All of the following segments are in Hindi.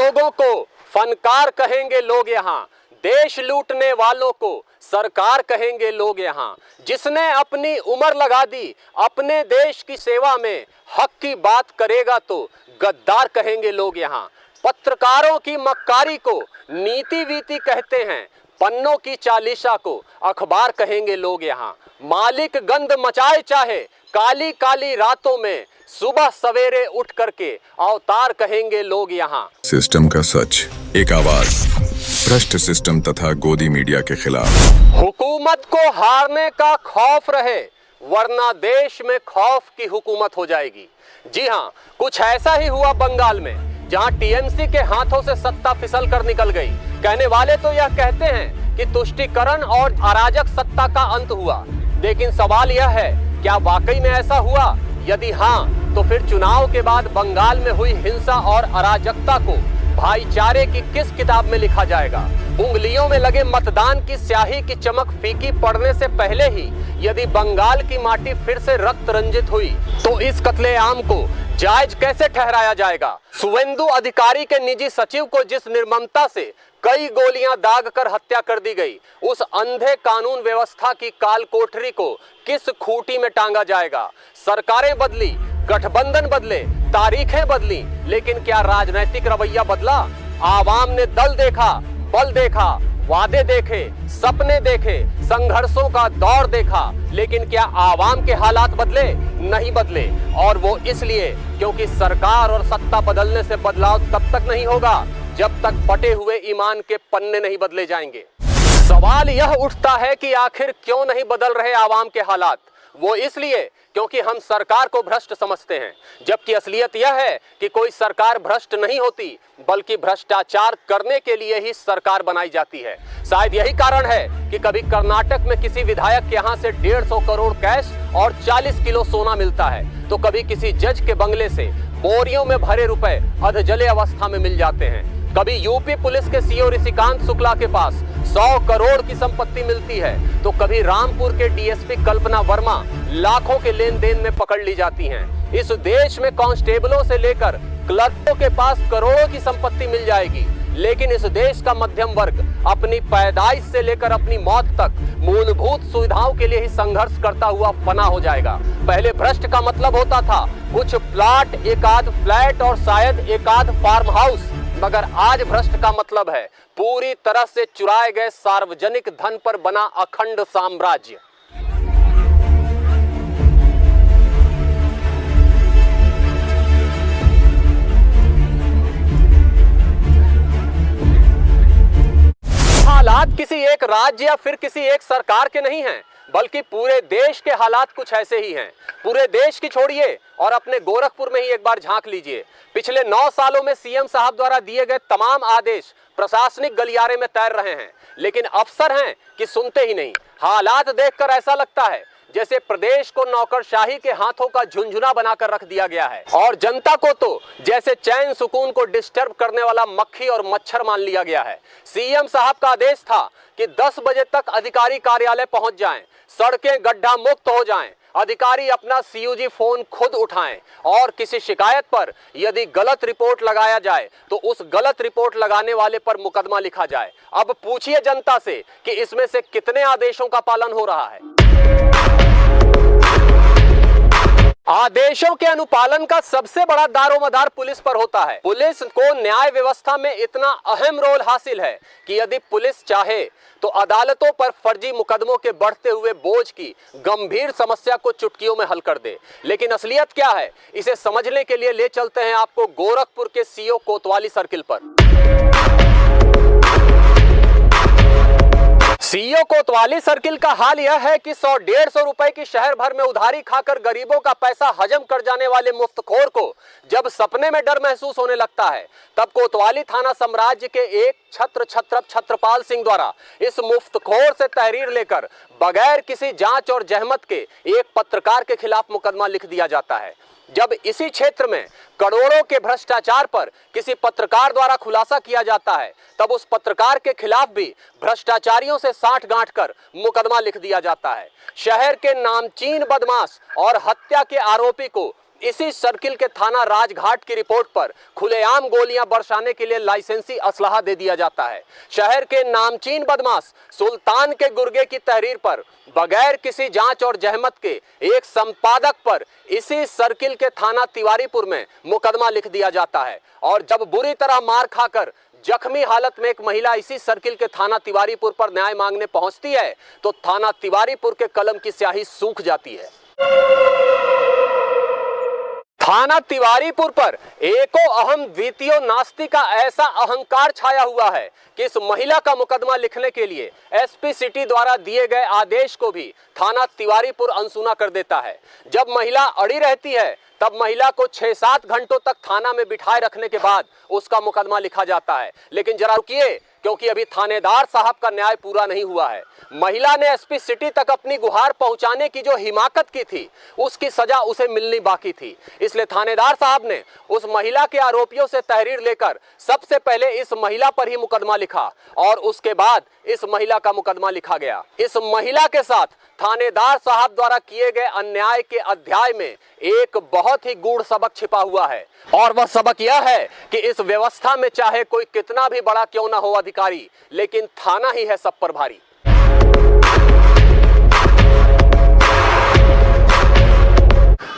लोगों को फनकार कहेंगे लोग यहाँ, देश लूटने वालों को सरकार कहेंगे लोग यहाँ। जिसने अपनी उम्र लगा दी अपने देश की सेवा में, हक की बात करेगा तो गद्दार कहेंगे लोग यहाँ। पत्रकारों की मक्कारी को नीति वीति कहते हैं, पन्नों की चालीसा को अखबार कहेंगे लोग यहाँ। मालिक गंद मचाए चाहे काली काली रातों में, सुबह सवेरे उठ करके अवतार कहेंगे लोग यहाँ। सिस्टम का सच, एक आवाज भ्रष्ट सिस्टम तथा गोदी मीडिया के खिलाफ। हुकूमत को हारने का खौफ रहे, वरना देश में खौफ की हुकूमत हो जाएगी। जी हाँ, कुछ ऐसा ही हुआ बंगाल में, जहां टीएमसी के हाथों से सत्ता फिसल कर निकल गई। कहने वाले तो यह कहते हैं कि तुष्टीकरण और अराजक सत्ता का अंत हुआ, लेकिन सवाल यह है, क्या वाकई में ऐसा हुआ? यदि हाँ, तो फिर चुनाव के बाद बंगाल में हुई हिंसा और अराजकता को भाईचारे की किस किताब में लिखा जाएगा? उंगलियों में लगे मतदान की स्याही की चमक फीकी पड़ने से पहले ही यदि बंगाल की माटी फिर से रक्त रंजित हुई, तो इस कत्लेआम को जायज कैसे ठहराया जाएगा? शुवेंदु अधिकारी के निजी सचिव को जिस निर्ममता से कई गोलियां दाग कर हत्या कर दी गई, उस अंधे कानून व्यवस्था की काल कोठरी को किस खूंटी में टांगा जाएगा? सरकारें बदली, गठबंधन बदले, तारीखें बदली, लेकिन क्या राजनीतिक रवैया बदला? आवाम ने दल देखा, बल देखा, वादे देखे, सपने देखे, संघर्षों का दौर देखा, लेकिन क्या आवाम के हालात बदले? नहीं बदले। और वो इसलिए क्योंकि सरकार और सत्ता बदलने से बदलाव तब तक नहीं होगा जब तक फटे हुए ईमान के पन्ने नहीं बदले जाएंगे। सवाल यह उठता है कि आखिर क्यों नहीं बदल रहे आवाम के हालात? वो इसलिए क्योंकि हम सरकार को भ्रष्ट समझते हैं, जबकि असलियत यह है कि कोई सरकार भ्रष्ट नहीं होती, बल्कि भ्रष्टाचार करने के लिए ही सरकार बनाई जाती है। शायद यही कारण है कि कभी कर्नाटक में किसी विधायक के यहाँ से 150 करोड़ कैश और 40 किलो सोना मिलता है, तो कभी किसी जज के बंगले से बोरियों में भरे रुपए अधजले अवस्था में मिल जाते हैं। कभी यूपी पुलिस के सीओ ऋषिकांत शुक्ला के पास 100 करोड़ की संपत्ति मिलती है, तो कभी रामपुर के डीएसपी कल्पना वर्मा लाखों के लेन देन में पकड़ ली जाती हैं। इस देश में कांस्टेबलों से लेकर क्लर्कों के पास करोड़ों की संपत्ति मिल जाएगी, लेकिन इस देश का मध्यम वर्ग अपनी पैदाइश से लेकर अपनी मौत तक मूलभूत सुविधाओं के लिए ही संघर्ष करता हुआ फना हो जाएगा। पहले भ्रष्ट का मतलब होता था कुछ प्लाट, एक आध फ्लैट और शायद एक आध फार्म हाउस, मगर आज भ्रष्ट का मतलब है पूरी तरह से चुराए गए सार्वजनिक धन पर बना अखंड साम्राज्य। हालात किसी एक राज्य या फिर किसी एक सरकार के नहीं हैं, बल्कि पूरे देश के हालात कुछ ऐसे ही हैं। पूरे देश की छोड़िए और अपने गोरखपुर में ही एक बार झांक लीजिए। पिछले 9 सालों में सीएम साहब द्वारा दिए गए तमाम आदेश प्रशासनिक गलियारे में तैर रहे हैं, लेकिन अफसर हैं कि सुनते ही नहीं। हालात देखकर ऐसा लगता है जैसे प्रदेश को नौकरशाही के हाथों का झुनझुना बनाकर रख दिया गया है, और जनता को तो जैसे चैन सुकून को डिस्टर्ब करने वाला मक्खी और मच्छर मान लिया गया है। सीएम साहब का आदेश था कि 10 बजे तक अधिकारी कार्यालय पहुंच जाएं, सड़कें गड्ढा मुक्त हो जाएं, अधिकारी अपना सीयूजी फोन खुद उठाएं, और किसी शिकायत पर यदि गलत रिपोर्ट लगाया जाए तो उस गलत रिपोर्ट लगाने वाले पर मुकदमा लिखा जाए। अब पूछिए जनता से कि इसमें से कितने आदेशों का पालन हो रहा है। आदेशों के अनुपालन का सबसे बड़ा दारोमदार पुलिस पर होता है। पुलिस को न्याय व्यवस्था में इतना अहम रोल हासिल है कि यदि पुलिस चाहे तो अदालतों पर फर्जी मुकदमों के बढ़ते हुए बोझ की गंभीर समस्या को चुटकियों में हल कर दे। लेकिन असलियत क्या है, इसे समझने के लिए ले चलते हैं आपको गोरखपुर के सीओ कोतवाली सर्किल पर। सीओ कोतवाली सर्किल का हाल यह है कि 100-150 रुपए की शहर भर में उधारी खाकर गरीबों का पैसा हजम कर जाने वाले मुफ्तखोर को जब सपने में डर महसूस होने लगता है, तब कोतवाली थाना साम्राज्य के एक छत्रपाल सिंह द्वारा इस मुफ्तखोर से तहरीर लेकर बगैर किसी जांच और जहमत के एक पत्रकार के खिलाफ मुकदमा लिख दिया जाता है। जब इसी क्षेत्र में करोड़ों के भ्रष्टाचार पर किसी पत्रकार द्वारा खुलासा किया जाता है, तब उस पत्रकार के खिलाफ भी भ्रष्टाचारियों से साठ गांठ कर मुकदमा लिख दिया जाता है। शहर के नामचीन बदमाश और हत्या के आरोपी को इसी सर्किल के थाना राजघाट की रिपोर्ट पर खुलेआम गोलियां बरसाने के लिए लाइसेंसी असलहा दे दिया जाता है। शहर के नामचीन बदमाश सुल्तान के गुर्गे की तहरीर पर बगैर किसी जांच और जहमत के एक संपादक पर इसी सर्किल के थाना तिवारीपुर में मुकदमा लिख दिया जाता है। और जब बुरी तरह मार खाकर जख्मी हालत में एक महिला इसी सर्किल के थाना तिवारीपुर पर न्याय मांगने पहुंचती है तो थाना तिवारीपुर के कलम की स्याही सूख जाती है। थाना तिवारीपुर पर एको अहम द्वितीयो नास्ति का ऐसा अहंकार छाया हुआ है कि इस महिला का मुकदमा लिखने के लिए एसपी सिटी द्वारा दिए गए आदेश को भी थाना तिवारीपुर अनसुना कर देता है। जब महिला अड़ी रहती है तब महिला को 6-7 घंटों तक थाना में बिठाए रखने के बाद उसका मुकदमा लिखा जाता है। लेकिन जरा रुकिए, क्योंकि अभी थानेदार साहब का न्याय पूरा नहीं हुआ है। महिला ने एसपी सिटी तक अपनी गुहार पहुंचाने की जो हिमाकत की थी उसकी सजा उसे मिलनी बाकी थी। इसलिए थानेदार साहब ने उस महिला के आरोपियों से तहरीर लेकर सबसे पहले इस महिला पर ही मुकदमा लिखा और उसके बाद इस महिला का मुकदमा लिखा गया। इस महिला के साथ थानेदार साहब द्वारा किए गए अन्याय के अध्याय में एक बहुत ही गूढ़ सबक छिपा हुआ है और वह सबक यह है कि इस व्यवस्था में चाहे कोई कितना भी बड़ा क्यों ना हो अधिकारी, लेकिन थाना ही है सब पर भारी।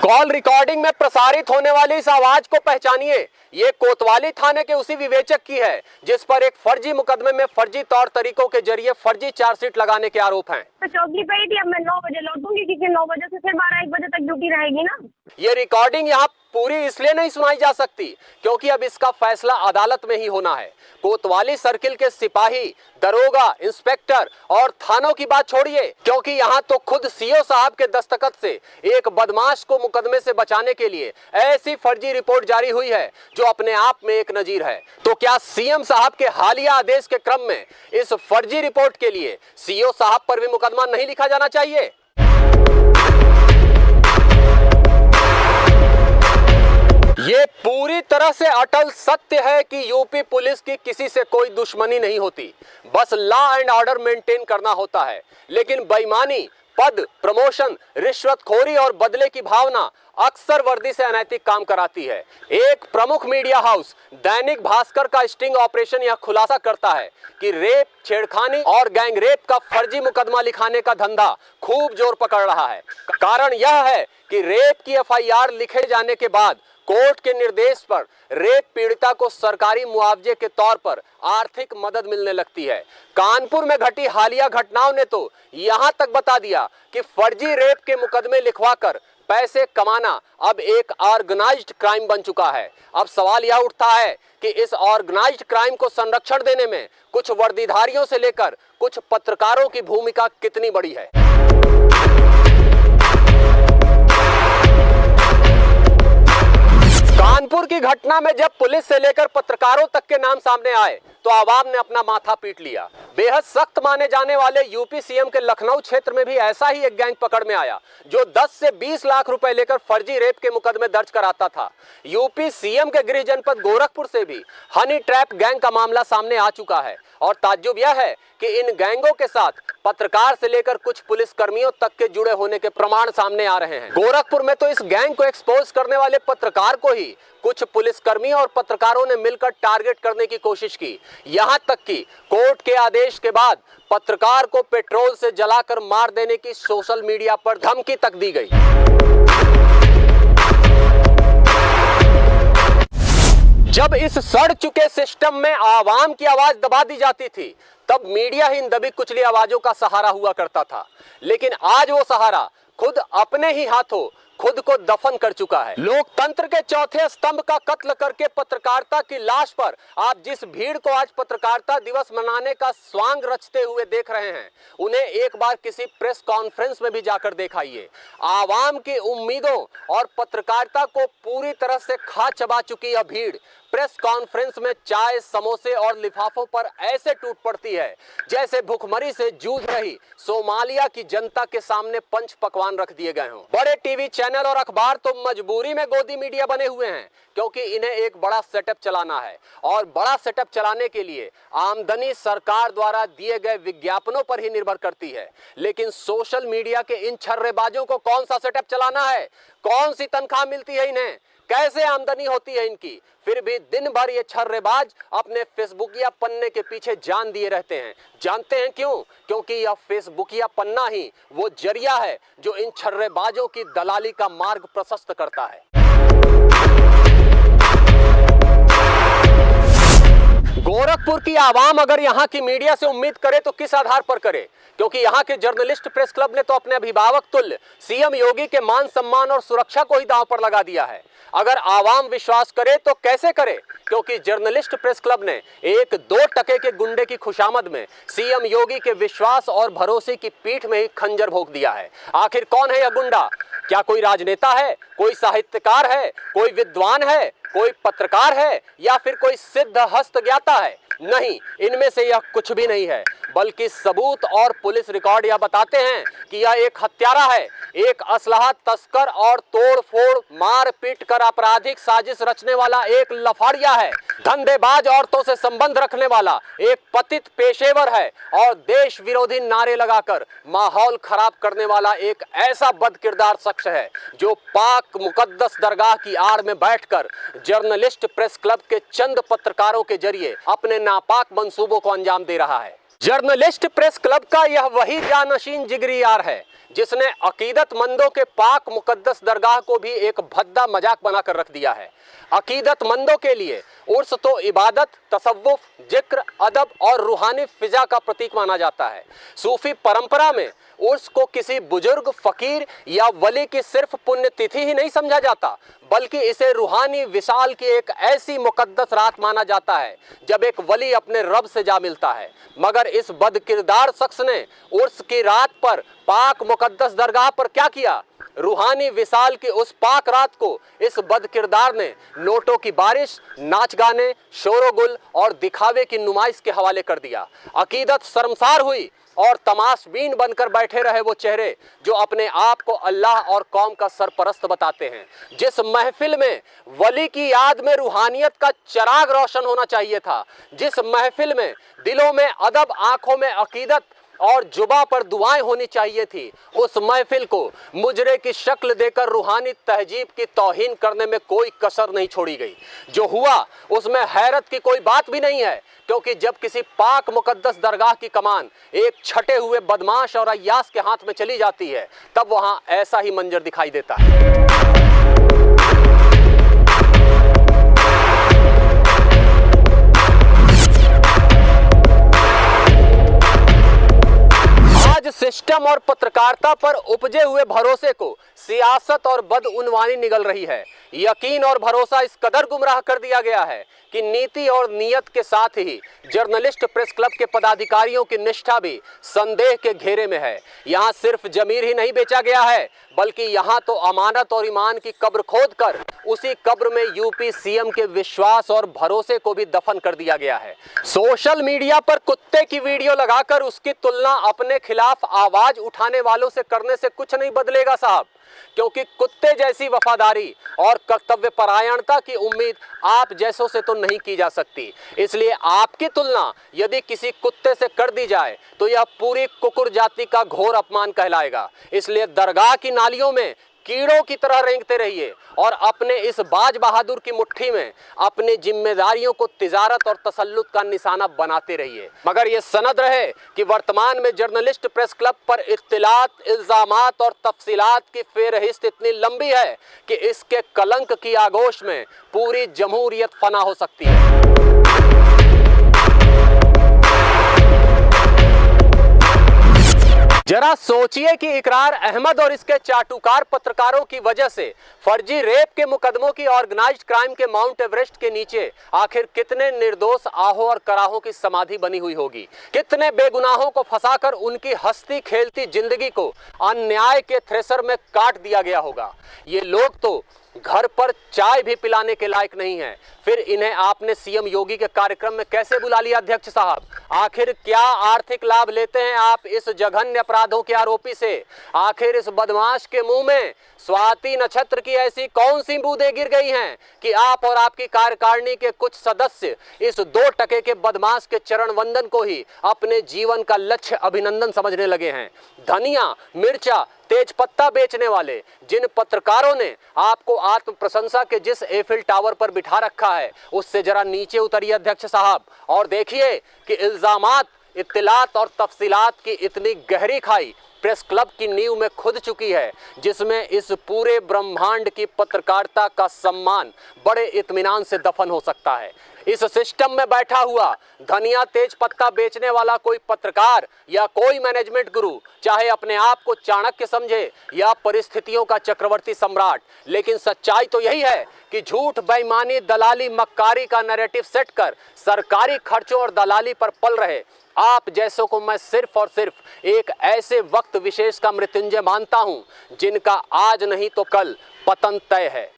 कॉल रिकॉर्डिंग में प्रसारित होने वाली इस आवाज को पहचानिए। ये कोतवाली थाने के उसी विवेचक की है जिस पर एक फर्जी मुकदमे में फर्जी तौर तरीकों के जरिए फर्जी चार्जशीट लगाने के आरोप हैं। तो चौकी पे ही थी, अब मैं 9 बजे लौटूंगी क्योंकि 9 बजे से फिर 12-1 बजे तक ड्यूटी रहेगी ना। ये रिकॉर्डिंग यहाँ पूरी इसलिए नहीं सुनाई जा सकती क्योंकि अब इसका फैसला अदालत में ही होना है। कोतवाली सर्किल के सिपाही, दरोगा, इंस्पेक्टर और थानों की बात छोड़िए, क्योंकि यहाँ तो खुद सीओ साहब के दस्तखत से एक बदमाश को मुकदमे से बचाने के लिए ऐसी फर्जी रिपोर्ट जारी हुई है जो अपने आप में एक नजीर है। तो क्या सीएम साहब के हालिया आदेश के क्रम में इस फर्जी रिपोर्ट के लिए सीओ साहब पर भी मुकदमा नहीं लिखा जाना चाहिए? ये पूरी तरह से अटल सत्य है कि यूपी पुलिस की किसी से कोई दुश्मनी नहीं होती, बस लॉ एंड ऑर्डर मेंटेन करना होता है। लेकिन बेईमानी, पद, प्रमोशन, रिश्वतखोरी और बदले की भावना अक्सर वर्दी से अनैतिक काम कराती है। एक प्रमुख मीडिया हाउस दैनिक भास्कर का स्टिंग ऑपरेशन यह खुलासा करता है कि रेप, छेड़खानी और गैंग रेप का फर्जी मुकदमा लिखाने का धंधा खूब जोर पकड़ रहा है। कारण यह है कि रेप की एफआईआर लिखे जाने के बाद कोर्ट के निर्देश पर रेप पीड़िता को सरकारी मुआवजे के तौर पर आर्थिक मदद मिलने लगती है। कानपुर में घटी हालिया घटनाओं ने तो यहां तक बता दिया कि फर्जी रेप के मुकदमे लिखवाकर पैसे कमाना अब एक ऑर्गेनाइज्ड क्राइम बन चुका है। अब सवाल यह उठता है कि इस ऑर्गेनाइज्ड क्राइम को संरक्षण देने में कुछ वर्दीधारियों से लेकर कुछ पत्रकारों की भूमिका कितनी बड़ी है। कानपुर की घटना में जब पुलिस से लेकर पत्रकारों तक के नाम सामने आए तो आवाम ने अपना माथा पीट लिया। बेहद सख्त माने जाने वाले यूपी सीएम के लखनऊ क्षेत्र में भी ऐसा ही एक गैंग पकड़ में आया जो 10 से 20 लाख रुपए लेकर फर्जी रेप के मुकदमे दर्ज कराता था। यूपी सीएम के गृह जनपद गोरखपुर से भी हनी ट्रैप गैंग का मामला सामने आ चुका है और ताज्जुब यह है कि इन गैंगों के साथ पत्रकार से लेकर कुछ पुलिस कर्मियों तक के जुड़े होने के प्रमाण सामने आ रहे हैं। गोरखपुर में तो इस गैंग को एक्सपोज करने वाले पत्रकार को ही कुछ पुलिसकर्मियों और पत्रकारों ने मिलकर टारगेट करने की कोशिश की। यहां तक कि कोर्ट के आदेश के बाद पत्रकार को पेट्रोल से जलाकर मार देने की सोशल मीडिया पर धमकी तक दी गई। जब इस सड़ चुके सिस्टम में आवाम की आवाज दबा दी जाती थी तब मीडिया ही इन दबी कुचली आवाजों का सहारा हुआ करता था, लेकिन आज वो सहारा खुद अपने ही हाथों खुद को दफन कर चुका है। लोकतंत्र के चौथे स्तंभ का कत्ल करके पत्रकारिता की लाश पर आप जिस भीड़ को आज पत्रकारिता दिवस मनाने का स्वांग रचते हुए देख रहे हैं, उन्हें एक बार किसी प्रेस कॉन्फ्रेंस में भी जाकर दिखाइए। आवाम की उम्मीदों और पत्रकारिता को पूरी तरह से खा चबा चुकी यह भीड़ प्रेस कॉन्फ्रेंस में चाय, समोसे और लिफाफों पर ऐसे टूट पड़ती है जैसे भूखमरी से जूझ रही सोमालिया की जनता के सामने पंच पकवान रख दिए गए हों। बड़े टीवी चैनल चैनल और अखबार तो मजबूरी में गोदी मीडिया बने हुए हैं, क्योंकि इन्हें एक बड़ा सेटअप चलाना है और बड़ा सेटअप चलाने के लिए आमदनी सरकार द्वारा दिए गए विज्ञापनों पर ही निर्भर करती है। लेकिन सोशल मीडिया के इन छर्रेबाजों को कौन सा सेटअप चलाना है, कौन सी तनख्वाह मिलती है इन्हें, कैसे आमदनी होती है इनकी, फिर भी दिन भर ये छर्रेबाज अपने फेसबुकिया पन्ने के पीछे जान दिए रहते हैं। जानते हैं क्यों? क्योंकि यह फेसबुकिया पन्ना ही वो जरिया है जो इन छर्रेबाजों की दलाली का मार्ग प्रशस्त करता है। गोरखपुर की आवाम अगर यहाँ की मीडिया से उम्मीद करे तो किस आधार पर करे? क्योंकि यहाँ के जर्नलिस्ट प्रेस क्लब ने तो अपने अभिभावक तुल्य सीएम योगी के मान सम्मान और सुरक्षा को ही दांव पर लगा दिया है। अगर आवाम विश्वास करे तो कैसे करे? क्योंकि जर्नलिस्ट प्रेस क्लब ने 1-2 टके के गुंडे की खुशामद में सीएम योगी के विश्वास और भरोसे की पीठ में ही खंजर भोंक दिया है। आखिर कौन है यह गुंडा? क्या कोई राजनेता है, कोई साहित्यकार है, कोई विद्वान है, कोई पत्रकार है या फिर कोई सिद्ध हस्त ज्ञाता है? नहीं, इनमें से यह कुछ भी नहीं है, बल्कि सबूत और पुलिस रिकॉर्ड यह बताते हैं कि यह एक हत्यारा है, एक असलहा तस्कर और तोड़-फोड़, मार पीट कर आपराधिक साजिश रचने वाला एक लफाड़िया है, धंधेबाज औरतों से संबंध रखने वाला एक पतित पेशेवर है और देश विरोधी नारे लगाकर माहौल खराब करने वाला एक ऐसा बदकिरदार शख्स है जो पाक मुकद्दस दरगाह की आड़ में बैठकर जर्नलिस्ट प्रेस क्लब के चंद पत्रकारों के जरिए अपने नापाक मंसूबों को अंजाम दे रहा है। जर्नलिस्ट प्रेस क्लब का यह वही जानशीन जिगरी यार है जिसने अकीदतमंदों के पाक मुकद्दस दरगाह को भी एक भद्दा मजाक बनाकर रख दिया है। अकीदतमंदों के लिए उर्स तो इबादत, तसव्वुफ, जिक्र, अदब और रूहानी फिजा का प्रतीक माना जाता है। सूफी परंपरा में उर्स को किसी बुजुर्ग, फकीर या वली की सिर्फ पुण्यतिथि ही नहीं समझा जाता, बल्कि इसे रूहानी विसाल की एक ऐसी मुकद्दस रात माना जाता है जब एक वली अपने रब से जा मिलता है। मगर इस बदकिरदार शख्स ने उर्स की रात पर पाक मुकद्दस दरगाह पर क्या किया? रूहानी विसाल की उस पाक रात को इस बदकिरदार ने नोटों की बारिश, नाच गाने, शोरगुल और दिखावे की नुमाइश के हवाले कर दिया। अकीदत शर्मसार हुई और तमाशबीन बनकर बैठे रहे वो चेहरे जो अपने आप को अल्लाह और कौम का सरपरस्त बताते हैं। जिस महफिल में वली की याद में रूहानियत का चिराग रोशन होना चाहिए था, जिस महफिल में दिलों में अदब, आंखों में अकीदत और जुबा पर दुआएं होनी चाहिए थी, उस महफिल को मुजरे की शक्ल देकर रूहानी तहजीब की तौहीन करने में कोई कसर नहीं छोड़ी गई। जो हुआ उसमें हैरत की कोई बात भी नहीं है, क्योंकि जब किसी पाक मुकद्दस दरगाह की कमान एक छटे हुए बदमाश और अय्यास के हाथ में चली जाती है, तब वहां ऐसा ही मंजर दिखाई देता है। सिस्टम और पत्रकारिता पर उपजे हुए भरोसे को सियासत और बदउनवानी निगल रही है। यकीन और भरोसा इस कदर गुमराह कर दिया गया है कि नीति और नियत के साथ ही जर्नलिस्ट प्रेस क्लब के पदाधिकारियों की निष्ठा भी संदेह के घेरे में है। यहाँ सिर्फ जमीर ही नहीं बेचा गया है, बल्कि यहाँ तो अमानत और ईमान की कब्र खोदकर उसी कब्र में यूपी सीएम के विश्वास और भरोसे को भी दफन कर दिया गया है। सोशल मीडिया पर कुत्ते की वीडियो लगाकर उसकी तुलना अपने खिलाफ आवाज उठाने वालों से करने से कुछ नहीं बदलेगा साहब, क्योंकि कुत्ते जैसी वफादारी और कर्तव्य परायणता की उम्मीद आप जैसों से तो नहीं की जा सकती। इसलिए आपकी तुलना यदि किसी कुत्ते से कर दी जाए तो यह पूरी कुकुर जाति का घोर अपमान कहलाएगा। इसलिए दरगाह की नालियों में कीड़ों की तरह रेंगते रहिए और अपने इस बाज बहादुर की मुट्ठी में अपनी जिम्मेदारियों को तिजारत और तसल्लुत का निशाना बनाते रहिए। मगर यह सनद रहे कि वर्तमान में जर्नलिस्ट प्रेस क्लब पर इत्तिलात, इल्जामात और तफसीलात की फेरहिस्त इतनी लंबी है कि इसके कलंक की आगोश में पूरी जमहूरियत फना हो सकती है। जरा सोचिए कि इकरार अहमद और इसके चाटुकार पत्रकारों की वजह से फर्जी रेप के मुकदमों की ऑर्गेनाइज्ड क्राइम के माउंट एवरेस्ट के नीचे आखिर कितने निर्दोष आहों और कराहों की समाधि बनी हुई होगी। कितने बेगुनाहों को फंसाकर उनकी हंसती खेलती जिंदगी को अन्याय के थ्रेसर में काट दिया गया होगा। ये लोग तो घर पर चाय भी पिलाने के लायक नहीं है, फिर इन्हें आपने सीएम योगी के कार्यक्रम में कैसे बुला लिया अध्यक्ष साहब? आखिर क्या आर्थिक लाभ लेते हैं आप इस जघन्य अपराधों के आरोपी से? आखिर इस बदमाश के मुंह में स्वाति नक्षत्र की ऐसी कौन सी बूंदें गिर गई हैं कि आप और आपकी कार्यकारिणी के कुछ सदस्य इस 2 टके के बदमाश के चरण वंदन को ही अपने जीवन का लक्ष्य अभिनंदन समझने लगे हैं? धनिया, मिर्चा, तेज पत्ता बेचने वाले जिन पत्रकारों ने आपको आत्म प्रशंसा के जिस एफिल टावर पर बिठा रखा है, उससे जरा नीचे उतरिए अध्यक्ष साहब और देखिए कि इल्जामात, इत्तिलात और तफसीलात की इतनी गहरी खाई प्रेस क्लब की नींव में खुद चुकी है, जिसमें इस पूरे ब्रह्मांड की पत्रकारिता का सम्मान बड़े इत्मीनान से दफन हो सकता है। इस सिस्टम में बैठा हुआ धनिया, तेज पत्ता बेचने वाला कोई पत्रकार या कोई मैनेजमेंट गुरु, चाहे अपने आप को चाणक्य समझे या परिस्थितियों का चक्रवर्ती सम्राट, लेकिन सच्चाई तो यही है कि झूठ, बेईमानी, दलाली, मक्कारी का नैरेटिव सेट कर सरकारी खर्चों और दलाली पर पल रहे आप जैसों को मैं सिर्फ और सिर्फ एक ऐसे वक्त विशेष का मृत्युंजय मानता हूं जिनका आज नहीं तो कल पतन तय है।